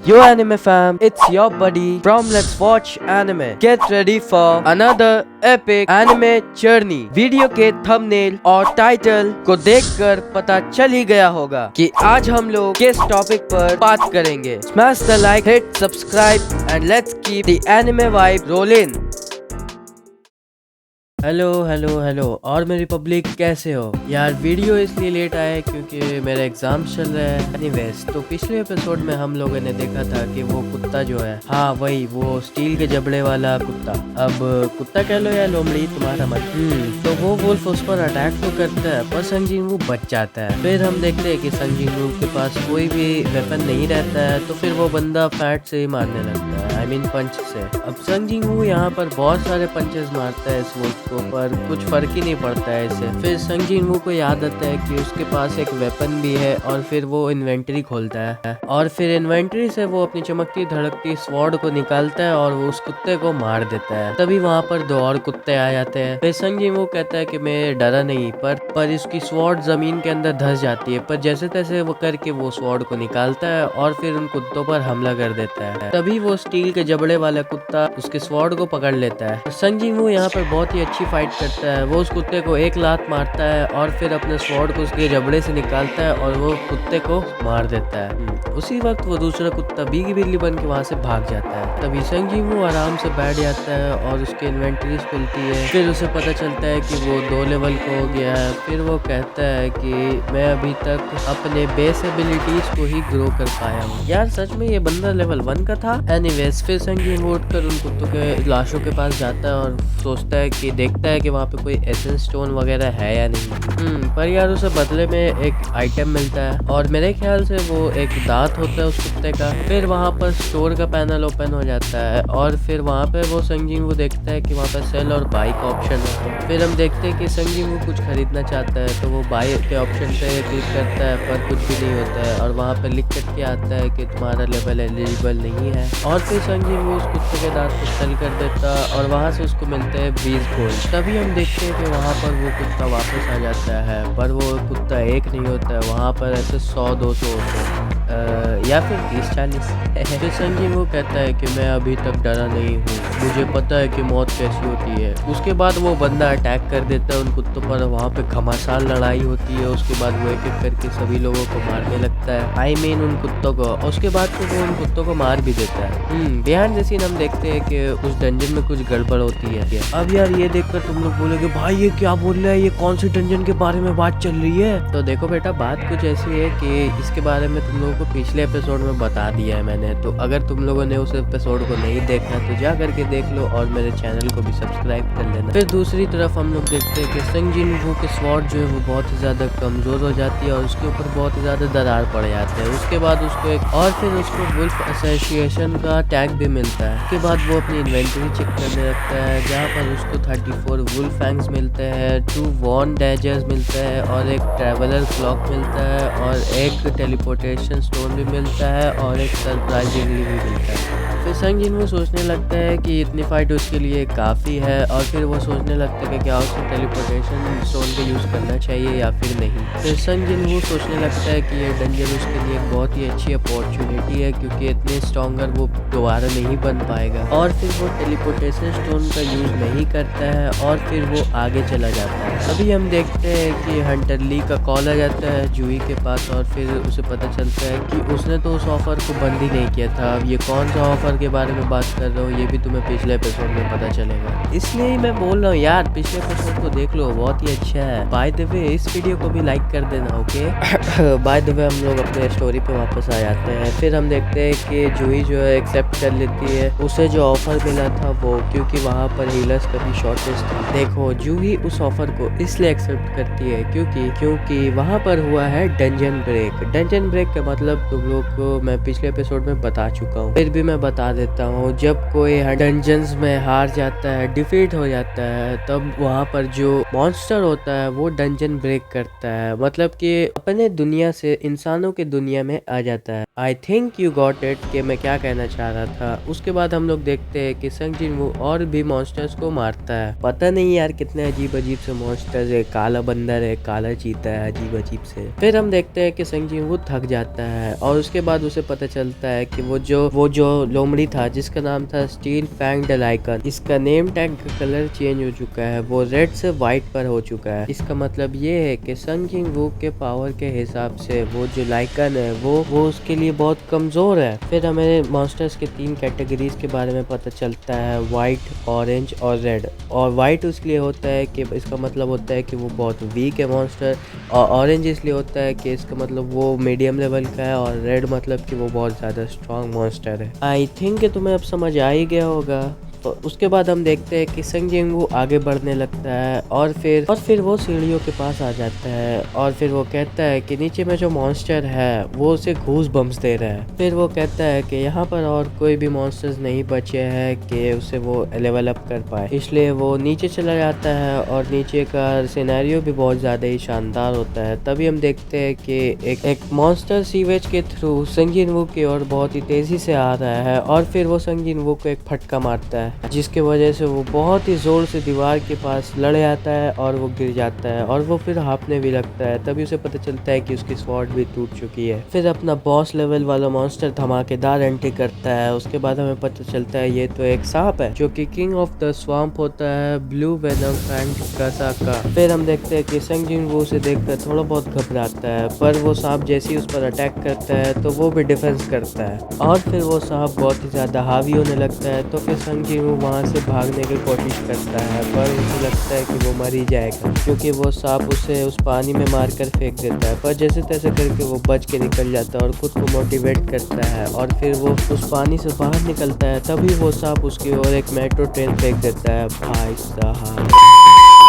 Yo anime fam, it's your buddy from Let's Watch Anime. Get ready for another epic anime journey. Video के thumbnail और title को देखकर पता चल ही गया होगा कि आज हम लोग किस टॉपिक पर बात करेंगे. Smash the like, hit subscribe and let's keep the anime vibe rolling. Hello और मेरी पब्लिक कैसे हो यार. वीडियो इसलिए लेट आया है क्योंकि मेरा एग्जाम चल रहा है. एनीवेज तो पिछले एपिसोड में हम लोगों ने देखा था कि वो कुत्ता जो है, हाँ वही वो स्टील के जबड़े वाला कुत्ता, अब कुत्ता कह लो या लोमड़ी तुम्हारा मत, तो वो वुल्फ उस पर अटैक तो करता है पर संग जिन-वू बच जाता है. फिर हम देखते हैं कि संग जिन-वू के पास कोई भी वेपन नहीं रहता है तो फिर वो बंदा फैट से ही मारने लगता है, आई मीन पंच से. अब संग जिन-वू यहाँ पर बहुत सारे पंचेस मारता है इस वुल्फ को पर कुछ फर्क ही नहीं पड़ता है इससे. फिर संग जिन-वू को याद आता है कि उसके पास एक वेपन भी है और फिर वो इन्वेंटरी खोलता है और फिर इन्वेंटरी से वो अपनी चमकती धड़कती स्वॉर्ड को निकालता है और वो उस कुत्ते को मार देता है. तभी वहाँ पर दो और कुत्ते आ जाते हैं. फिर संग जिन-वू कहता है कि मैं डरा नहीं, पर इसकी स्वॉर्ड जमीन के अंदर धस जाती है, पर जैसे तैसे वो करके वो स्वॉर्ड को निकालता है और फिर उन कुत्तों पर हमला कर देता है. तभी वो स्टील के जबड़े वाला कुत्ता उसके स्वॉर्ड को पकड़ लेता है. संग जिन-वू यहाँ पर बहुत ही अच्छी फाइट करता है. वो उस कुत्ते को एक लात मारता है और फिर अपने स्वॉर्ड को उसके जबड़े से निकालता है और वो कुत्ते को मार देता है. उसी वक्त वो दूसरा कुत्ता बीगी बिल्ली बन के वहाँ से भाग जाता है. तभी संग जिन-वू आराम से बैठ जाता है और उसकी इन्वेंटरीज खुलती है. फिर उसे पता चलता है कि वो 2 लेवल को हो गया है. फिर वो कहता है कि मैं अभी तक अपने बेस एबिलिटीज को ही ग्रो कर पाया हूँ. यार सच में ये बंदा लेवल 1 का था. एनीवेज फिर संग जिन-वू उठकर उन कुत्तों के लाशों के पास जाता है और सोचता है कि देखता है कि वहाँ पे कोई एसेंस स्टोन वगैरह है या नहीं. पर यार उसे बदले में एक आइटम मिलता है और मेरे ख्याल से वो एक दांत होता है उस कुत्ते का. फिर वहाँ पर स्टोर का पैनल ओपन हो जाता है और फिर वहाँ पे वो संग जिन-वू देखता है कि वहाँ पे सेल और बाई का ऑप्शन है. फिर हम देखते हैं कि संग जिन-वू कुछ खरीदना चाहता है तो वो बाई के ऑप्शन पे क्लिक करता है पर कुछ भी नहीं होता है और वहाँ पे लिख के आता है कि तुम्हारा लेवल एलिजिबल नहीं है. और फिर संग जिन-वू उस कुत्ते के दांत को सेल कर देता और वहाँ से उसको मिलते हैं 20 गोल्ड. तभी हम देखते हैं कि वहाँ पर वो कुत्ता वापस आ जाता है, पर वो कुत्ता एक नहीं होता है, वहाँ पर ऐसे 100-200 होते हैं या फिर 30-40. फिर संग जिन-वू कहता है कि मैं अभी तक डरा नहीं हूँ, मुझे पता है कि मौत कैसी होती है. उसके बाद वो बंदा अटैक कर देता है उन कुत्तों पर. वहाँ पे घमासान लड़ाई होती है. उसके बाद वो एक एक करके सभी लोगों को मारने लगता है, आई मीन उन कुत्तों को. उसके बाद तो वो उन कुत्तों को मार भी देता है. बिहाइंड द सीन हम देखते हैं कि उस डंजन में कुछ गड़बड़ होती है. अब यार ये देखकर तुम लोग बोलोगे भाई ये क्या बोल रहा है, ये कौन सी डंजन के बारे में बात चल रही है. तो देखो बेटा बात कुछ ऐसी है कि इसके बारे में तुम लोगों को पिछले एपिसोड में बता दिया है मैंने. तो अगर तुम लोगों ने उस एपिसोड को नहीं देखा तो जा करके देख लो और मेरे चैनल को भी सब्सक्राइब कर लेना. फिर दूसरी तरफ हम लोग देखते हैं कि संग जिन-वू के स्वॉर्ड जो है वो बहुत ही ज्यादा कमजोर हो जाती है और उसके ऊपर बहुत ही ज्यादा दरार पड़ जाते हैं. उसके बाद उसको एक और फिर उसको वुल्फ एसोसिएशन का टैग भी मिलता है. उसके बाद वो अपनी इन्वेंटरी चेक करने लगता है जहाँ पर उसको 34 वुल्फ फैंग्स मिलते हैं, 2 वॉन डैजर्स मिलते हैं और एक ट्रैवलर क्लॉक मिलता है और एक टेलीपोर्टेशन स्टोन भी मिलता है और एक सरप्राइजिंगली भी मिलता है. फिर संग जिन-वू सोचने लगता है कि इतनी फाइट उसके लिए काफ़ी है और फिर वो सोचने लगता है कि क्या उसे टेलीपोर्टेशन स्टोन का यूज़ करना चाहिए या फिर नहीं. फिर संग जिन-वू सोचने लगता है कि ये डंजन उसके लिए एक बहुत ही अच्छी अपॉर्चुनिटी है क्योंकि इतने स्ट्रॉन्गर वो दोबारा नहीं बन पाएगा और फिर वो टेलीपोर्टेशन स्टोन का यूज़ नहीं करता है और फिर वो आगे चला जाता है. अभी हम देखते हैं कि हंटर ली का कॉल आ जाता है जूही के पास और फिर उसे पता चलता है कि उसने तो उस ऑफर को बंद ही नहीं किया था. अब ये कौन सा ऑफर के बारे में बात कर रहा हूँ ये भी तुम्हें पिछले एपिसोड में पता चलेगा, इसलिए ही मैं बोल रहा हूँ यार पिछले एपिसोड को देख लो, बहुत ही अच्छा है. बाय द वे इस वीडियो को भी लाइक कर देना, ओके. बाय द वे हम लोग अपने स्टोरी पे वापस आ जाते हैं. फिर हम देखते हैं कि जूही जो है एक्सेप्ट कर लेती है उसे जो ऑफर मिला था वो, क्योंकि वहाँ पर हीलर्स का भी शॉर्टेज था. देखो जूही उस ऑफर को इसलिए एक्सेप्ट करती है क्योंकि वहाँ पर हुआ है डंजन ब्रेक. डंजन ब्रेक का मतलब तुम लोग को मैं पिछले एपिसोड में बता चुका हूँ, फिर भी मैं बता देता हूँ. जब कोई डंजन्स में हार जाता है, डिफीट हो जाता है, तब वहाँ पर जो मॉन्स्टर होता है वो डंजन ब्रेक करता है, मतलब कि अपने दुनिया से इंसानों के दुनिया में आ जाता है. I think you got it कि मैं क्या कहना चाह रहा था। उसके बाद हम लोग देखते हैं कि संग जिन वो और भी मॉन्स्टर्स को मारता है। पता नहीं यार कितने अजीब अजीब से मॉन्स्टर्स है, काला बंदर है, काला चीता है, अजीब अजीब से। फिर हम देखते हैं कि संग जिन वो थक जाता है और उसके बाद उसे पता चलता है कि वो जो लोमड़ी था जिसका नाम था स्टील फैंग द लाइकन, इसका नेम टैग का कलर चेंज हो चुका है, वो रेड से व्हाइट पर हो चुका है। इसका मतलब ये है कि संग जिन वो के पावर के हिसाब से वो जो लाइकन है वो उसके लिए बहुत कमजोर है। फिर हमें मॉन्स्टर्स के 3 कैटेगरीज के बारे में पता चलता है, वाइट, ऑरेंज और रेड। और वाइट इसलिए होता है कि इसका मतलब होता है कि वो बहुत वीक है मॉन्स्टर, और ऑरेंज इसलिए होता है कि इसका मतलब वो मीडियम लेवल का है, और रेड मतलब कि वो बहुत ज़्यादा स्ट्रॉन्ग मॉन्स्टर है। आई थिंक कि तुम्हें अब समझ आ ही गया होगा। तो उसके बाद हम देखते हैं कि संग जिन आगे बढ़ने लगता है और फिर वो सीढ़ियों के पास आ जाता है और फिर वो कहता है कि नीचे में जो मॉन्स्टर है वो उसे घूस बम्स दे रहा है। फिर वो कहता है कि यहाँ पर और कोई भी मॉन्स्टर्स नहीं बचे हैं कि उसे वो लेवल अप कर पाए, इसलिए वो नीचे चला जाता है और नीचे का सिनेरियो भी बहुत ज़्यादा ही शानदार होता है। तभी हम देखते हैं कि एक मॉन्स्टर सीवेज के थ्रू संग जिन वू की ओर बहुत ही तेज़ी से आ रहा है और फिर वो संग जिन वू को एक फटका मारता है, जिसके वजह से वो बहुत ही जोर से दीवार के पास लड़ जाता है और वो गिर जाता है और वो फिर हांफने भी लगता है। तभी उसे पता चलता है कि उसकी स्वॉर्ड भी टूट चुकी है। फिर अपना बॉस लेवल वाला मॉन्स्टर धमाकेदार एंट्री करता है। उसके बाद हमें पता चलता है ये तो एक सांप है जो कि किंग ऑफ द स्वैम्प होता है, ब्लू वेनम फैंग कासाका। फिर हम देखते हैं कि संग जिन वो उसे देखकर थोड़ा बहुत घबराता है, पर वो सांप जैसे ही उस पर अटैक करता है तो वो भी डिफेंस करता है और फिर वो सांप बहुत ही ज्यादा हावी होने लगता है। तो फिर संग जिन वहाँ से भागने की कोशिश करता है, पर उसे लगता है कि वो मर ही जाएगा क्योंकि वो सांप उसे उस पानी में मारकर फेंक देता है। पर जैसे तैसे करके वो बच के निकल जाता है और खुद को मोटिवेट करता है और फिर वो उस पानी से बाहर निकलता है। तभी वो सांप उसकी ओर एक मेट्रो ट्रेन फेंक देता है। भाई साहब,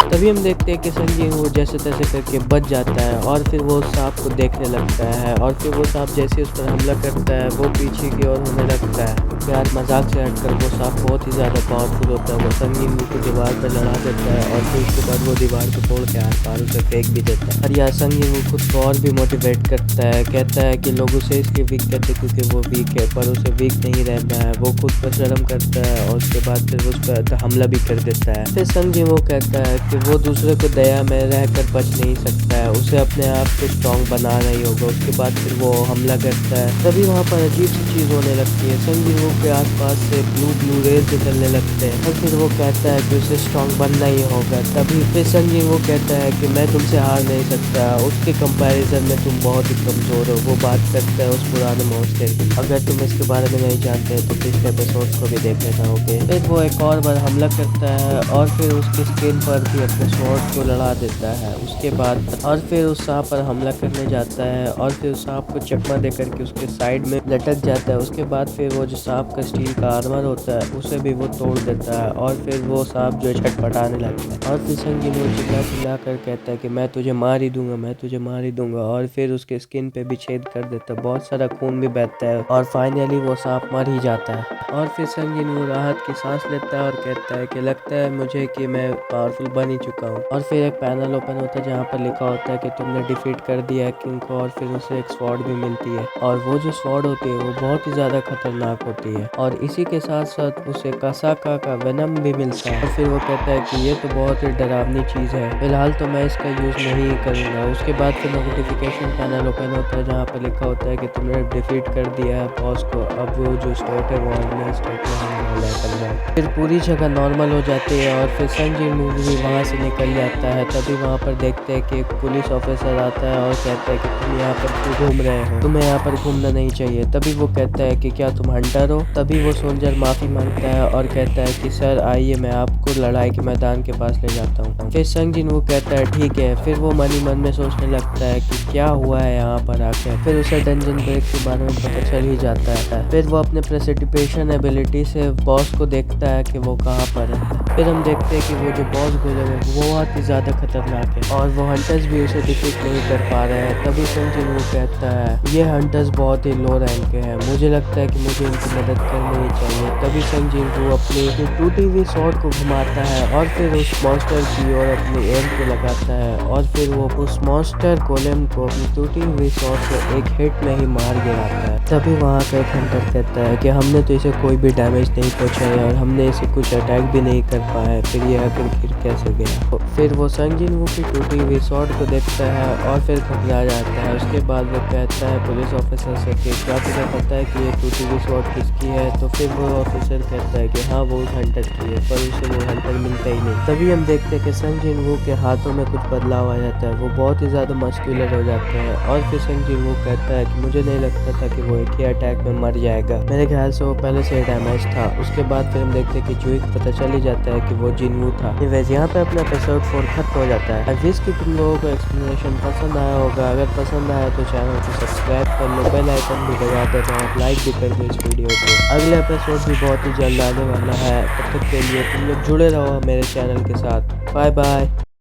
तभी हम देखते हैं कि संग जिन वो जैसे तैसे करके बच जाता है और फिर वो सांप को देखने लगता है और फिर वो सांप जैसे उस पर हमला करता है वो पीछे की ओर होने लगता है। यार मजाक से हटकर वो सांप बहुत ही ज़्यादा पावरफुल होता है। वो संग जिन को दीवार पर लड़ा देता है और फिर उसके बाद वो दीवार को तोड़ के आर पार उसे फेंक भी देता है। और यार संग जिन खुद को और भी मोटिवेट करता है, कहता है कि लोग उसे इसलिए वीक करते क्योंकि वो वीक है, पर उसे वीक नहीं रहना है। वो खुद पर शर्म करता है और उसके बाद फिर उस पर हमला भी कर देता है। फिर संग जिन वो कहता है कि वो दूसरे को दया में रहकर बच नहीं सकता है, उसे अपने आप को स्ट्रॉन्ग बनाना ही होगा। उसके बाद फिर वो हमला करता है। तभी वहाँ पर अजीब सी चीज़ होने लगती है, संग जिन के आसपास से ब्लू रेज निकलने लगते हैं और फिर वो कहता है कि उसे स्ट्रॉन्ग बनना ही होगा। तभी फिर संग जिन वो कहता है कि मैं तुमसे हार नहीं सकता, उसके कंपैरिजन में तुम बहुत ही कमज़ोर हो। वो बात करता है उस पुराने मॉन्स्टर की। अगर तुम इसके बारे में नहीं जानते तो पिछले एपिसोड्स को भी देख लेना। ओके, फिर वो एक और बार हमला करता है और फिर उसकी स्किन पर भी अपने स्वॉर्ड को लड़ा देता है। उसके बाद और फिर उस सांप पर हमला करने जाता है और फिर उस सांप को चकमा देकर के उसके साइड में लटक जाता है। उसके बाद फिर वो जो सांप का स्टील का आर्मर होता है उसे भी वो तोड़ देता है और फिर वो सांप जो है छटपटाने लगता है और फिर संग जिन वो चिल्ला कर कहता है कि मैं तुझे मार ही दूंगा, मैं तुझे मार ही दूंगा, और फिर उसके स्किन पे भी छेद कर देता है। बहुत सारा खून भी बहता है और फाइनली वो सांप मर ही जाता है। और फिर संग जिन वो राहत की सांस लेता है और कहता है कि लगता है मुझे कि मैं पावरफुल बन ही चुका हूँ। और फिर एक पैनल ओपन होता है जहाँ पर लिखा होता है कि तुमने डिफीट कर दिया है किंग को, और फिर उसे एक स्वॉर्ड भी मिलती है और वो जो स्वॉर्ड होती है वो बहुत ही ज़्यादा खतरनाक होती है और इसी के साथ साथ उसे कासाका का वेनम भी मिलता है। और फिर वो कहता है कि ये तो बहुत ही डरावनी चीज़ है, फिलहाल तो मैं इसका यूज़ नहीं करूँगा। उसके बाद फिर नोटिफिकेशन पैनल ओपन होता है जहाँ पर लिखा होता है कि तुमने डिफीट कर दिया है बॉस को, अब वो जो स्टेट है वो ऑर्डिनरी स्टेट में होने वाला है कल। फिर पूरी जगह नॉर्मल हो जाती है और फिर संग जिन भी वहाँ से निकल जाता है। तभी वहाँ पर देखते हैं कि एक पुलिस ऑफिसर आता है और कहता है कि तुम यहाँ पर क्यों घूम रहे हो, तुम्हें यहाँ पर घूमना नहीं चाहिए। तभी वो कहता है कि क्या तुम हंटर हो। तभी वो सोल्जर माफी मांगता है और कहता है कि सर आइए मैं आपको लड़ाई के मैदान के पास ले जाता हूँ। फिर संग जिन वो कहता है ठीक है। फिर वो मन ही मन में सोचने लगता है कि क्या हुआ है यहाँ पर आके। फिर उसे डंजन ब्रेक के बारे में पता चल ही जाता है। फिर वो अपने प्रेसिपिटेशन एबिलिटी से बॉस को देखता है कि वो कहाँ पर है। फिर हम देखते हैं कि वो जो बॉस गोले वो बहुत ही ज़्यादा खतरनाक है और वो हंटर्स भी उसे डिफीट नहीं कर पा रहे हैं। तभी संग जिन-वू कहता है ये हंटर्स बहुत ही लो रैंक के हैं, मुझे लगता है कि मुझे इनकी मदद करनी ही चाहिए। तभी संग जिन-वू अपनी टूटी हुई स्वॉर्ड को घुमाता है और फिर उस मॉन्स्टर की ओर अपनी एम को लगाता है और फिर वो उस मॉन्स्टर गोलेम को अपनी टूटी हुई स्वॉर्ड से एक हिट में ही मार गिराता है। तभी वहाँ का एक हंटर कहता है कि हमने तो इसे कोई भी डैमेज नहीं पहुँचाया और हमने इसे कुछ अटैक भी नहीं कर पाया, फिर ये आखिर गिर कैसे गया। फिर वो संग जिन-वू की टूटी हुई स्वॉर्ड को देखता है और फिर घबरा जाता है। उसके बाद वो कहता है पुलिस ऑफिसर से कि क्या तुम्हें पता है कि ये टूटी हुई स्वॉर्ड किसकी है? तो फिर वो ऑफिसर कहता है कि हाँ वो उस हंटर की है, पर उसे वो हंटर मिलता ही नहीं। तभी हम देखते हैं कि संग जिन-वू के हाथों में कुछ बदलाव आ जाता है, वो बहुत ही ज़्यादा मस्कुलर हो जाता है और फिर संग जिन-वू कहता है कि मुझे नहीं लगता था कि वो एक ही अटैक में मर जाएगा, मेरे ख्याल से वो पहले से डैमेज था। उसके बाद फिर हम देखते हैं कि जुई को पता चल ही जाता है कि वो जिन-वू था। वैसे यहाँ पे अपना एपिसोड 4 खत्म हो जाता है। आई विश कि तुम लोगों को एक्सप्लेनेशन पसंद आया होगा। अगर पसंद आया तो चैनल को सब्सक्राइब कर लो, बेल आइकन भी दबा देना और लाइक भी कर दो इस वीडियो को। अगला एपिसोड भी बहुत ही जल्द आने वाला है, तब तक के लिए तुम लोग जुड़े रहो मेरे चैनल के साथ। Bye bye.